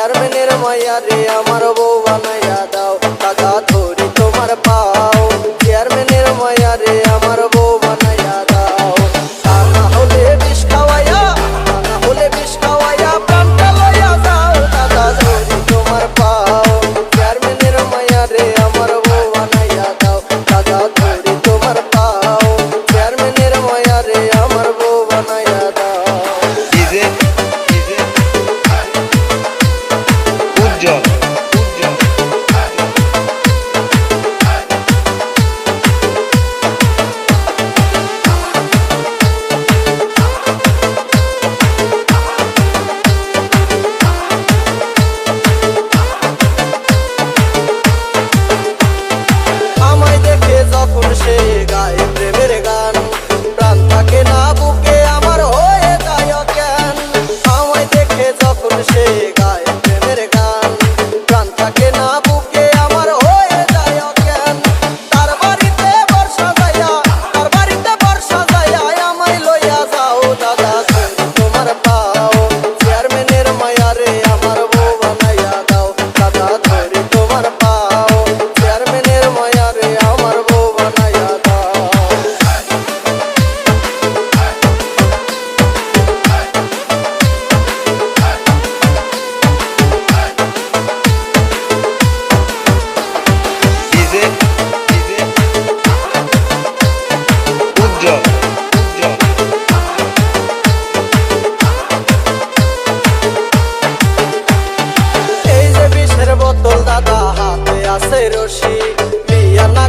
চেয়ারম্যানের মাইয়া রে আমার বউ বানাইয়া দাও, দাদা ধরি তোমার পাও। চেয়ারম্যানের মাইয়া রে আমার বউ বানাইয়া দাও, তা না হলে বিষ খাওয়াইয়া, তা না হলে বিষ খাওয়াইয়া প্রাণটা লইয়া যাও, দাদা ধরি তোমার পাও। চেয়ারম্যানের মাইয়া রে আমার বউ বানাইয়া দাও, দাদা ধরি তোমার পাও। চেয়ারম্যানের মাইয়া রে আমার বউ বানাইয়া দাও। উজ্জ্বল আমায় দেখে যখন সে গায়ে প্রেমের গান, প্রাণ থাকে না বুকে আমার হয়ে যায় অজ্ঞান। আমায় দেখে যখন সে গায়ে প্রেমের গান, প্রাণ থাকে না বুকে আমার হয়ে যায় অজ্ঞান। তার বাড়িতে বর্ষা যাইয়া, তার বাড়িতে বর্ষা যাইয়া আমায় লইয়া যাও, দাদা ধরি তোমার পাও। চেয়ারম্যানের মায়া রে আমার বউ বানাইয়া দাও, দাদা ধরি তোমার পাও। চেয়ারম্যানের মায়া রে আমার বউ বানাইয়া দাও। উজ্জ্বল এই যে বিষের বোতল দাদা, হাতে আছে রশি, বিয়া না